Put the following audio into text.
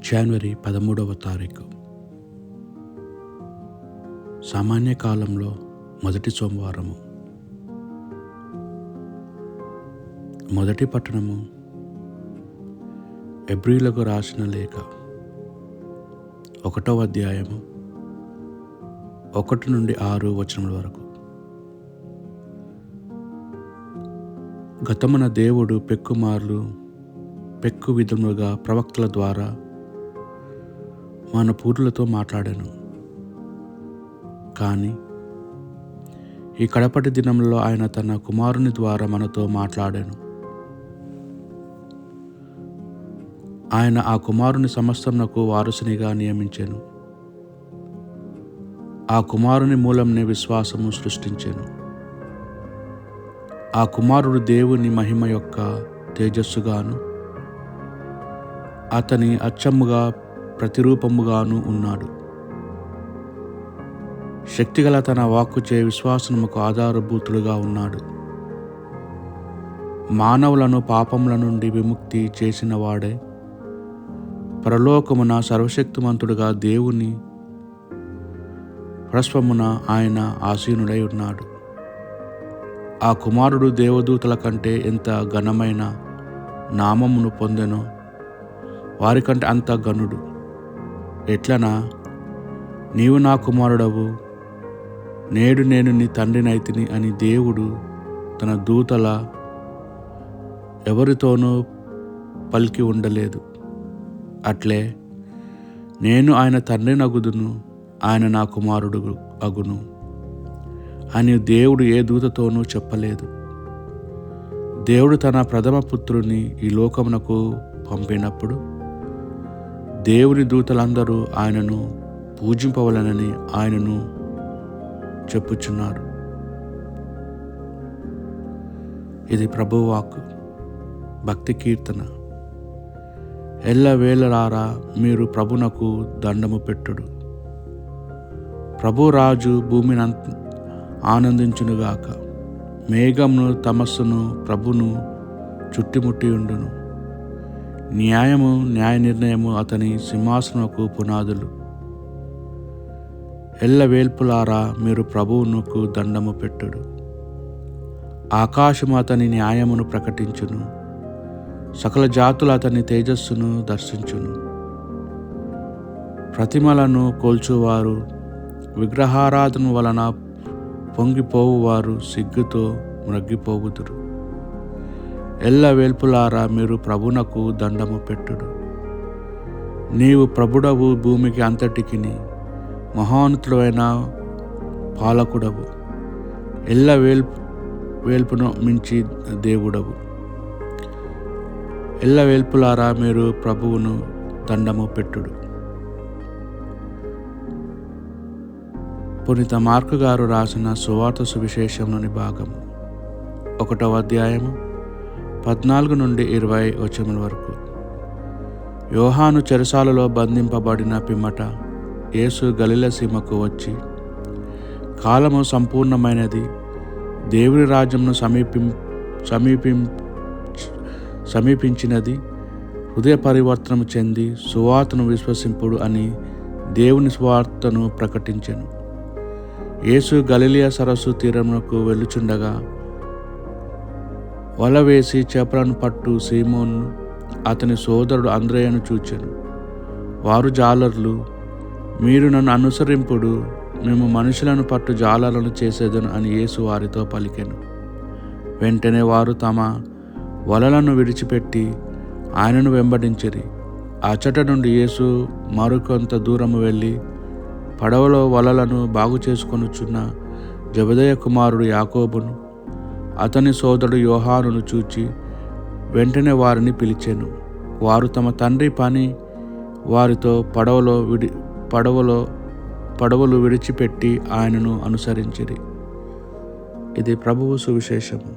జనవరి 13వ తారీఖు సామాన్య కాలంలో మొదటి సోమవారము. మొదటి పట్టణము హెబ్రీయులకు రాసిన లేఖ 1వ అధ్యాయము 1 నుండి 6 వచనముల వరకు. గతమున దేవుడు పెక్కు విధములుగా ప్రవక్తల ద్వారా మన పూర్వులతో మాట్లాడాను. కానీ ఈ కడపటి దినంలో ఆయన తన కుమారుని ద్వారా మనతో మాట్లాడాను. ఆయన ఆ కుమారుని సమస్తమునకు వారసునిగా నియమించెను. ఆ కుమారుని మూలంనే విశ్వాసము సృష్టించెను. ఆ కుమారుడు దేవుని మహిమ యొక్క తేజస్సుగాను అతని అచ్చముగా ప్రతిరూపముగాను ఉన్నాడు. శక్తిగల తన వాక్కుచే విశ్వాసముకు ఆధారభూతులుగా ఉన్నాడు. మానవులను పాపముల నుండి విముక్తి చేసిన వాడే పరలోకమున సర్వశక్తిమంతుడుగా దేవుని ప్రస్వమున ఆయన ఆసీనుడై ఉన్నాడు. ఆ కుమారుడు దేవదూతల కంటే ఎంత ఘనమైన నామమును పొందెనో వారికంటే అంత ఘనుడు. ఎట్లనా, నీవు నా కుమారుడవు, నేడు నేను నీ తండ్రినైతిని అని దేవుడు తన దూతల ఎవరితోనూ పలికి ఉండలేదు. అట్లే నేను ఆయన తండ్రినగుదును, ఆయన నా కుమారుడు అగును అని దేవుడు ఏ దూతతోనూ చెప్పలేదు. దేవుడు తన ప్రథమ పుత్రుని ఈ లోకమునకు పంపినప్పుడు దేవుని దూతలందరూ ఆయనను పూజింపవలనని ఆయనను చెప్పుచున్నారు. ఇది ప్రభువు వాక్కు. భక్తి కీర్తన. ఎల్లవేళలారా మీరు ప్రభునకు దండము పెట్టుడు. ప్రభు రాజు భూమిని ఆనందించునుగాక. మేఘమును తమస్సును ప్రభును చుట్టుముట్టి ఉండును. న్యాయ నిర్ణయము అతని సింహాసనకు పునాదులు. ఎల్లవేల్పులారా మీరు ప్రభువునకు దండము పెట్టుడు. ఆకాశము అతని న్యాయమును ప్రకటించును. సకల జాతులు అతని తేజస్సును దర్శించును. ప్రతిమలను కోల్చువారు, విగ్రహారాధన వలన పొంగిపోవువారు సిగ్గుతో మ్రగ్గిపోవుదురు. ఎల్లవేల్పులారా మీరు ప్రభునకు దండము పెట్టుడు. నీవు ప్రభుడవు, భూమికి అంతటికిని మహోన్నతుడైన పాలకుడవు. వేల్పును మించి దేవుడవు. ఎల్లవేల్పులారా మీరు ప్రభువును దండము పెట్టుడు. పునీత మార్కు గారు రాసిన సువార్త సువిశేషంలోని భాగము 1వ అధ్యాయము 14 నుండి 20 వచనముల వరకు. యోహాను చెరసాలలో బంధింపబడిన పిమ్మట యేసు గలిలయ సీమకు వచ్చి, కాలము సంపూర్ణమైనది, దేవుని రాజ్యమును సమీపించినది, హృదయ పరివర్తనము చెంది సువార్తను విశ్వసింపుడు అని దేవుని సువార్తను ప్రకటించెను. యేసు గలిలయ సరస్సు తీరమునకు వెళ్ళుచుండగా వల వేసి చేపలను పట్టు సీమోను అతని సోదరుడు అంద్రెయను చూచెను. వారు జాలర్లు. మీరు నన్ను అనుసరింపుడు, మేము మనుషులను పట్టు జాలర్లను చేసేదను అని యేసు వారితో పలికెను. వెంటనే వారు తమ వలలను విడిచిపెట్టి ఆయనను వెంబడించిరి. అచ్చట నుండి యేసు మరికొంత దూరము వెళ్ళి పడవలో వలలను బాగు చేసుకొనుచున్న జెబెదయి కుమారుడు యాకోబును అతని సోదరుడు యోహానును చూచి వెంటనే వారిని పిలిచెను. వారు తమ తండ్రి పని వారితో పడవలు విడిచిపెట్టి ఆయనను అనుసరించిరి. ఇది ప్రభువు సువిశేషము.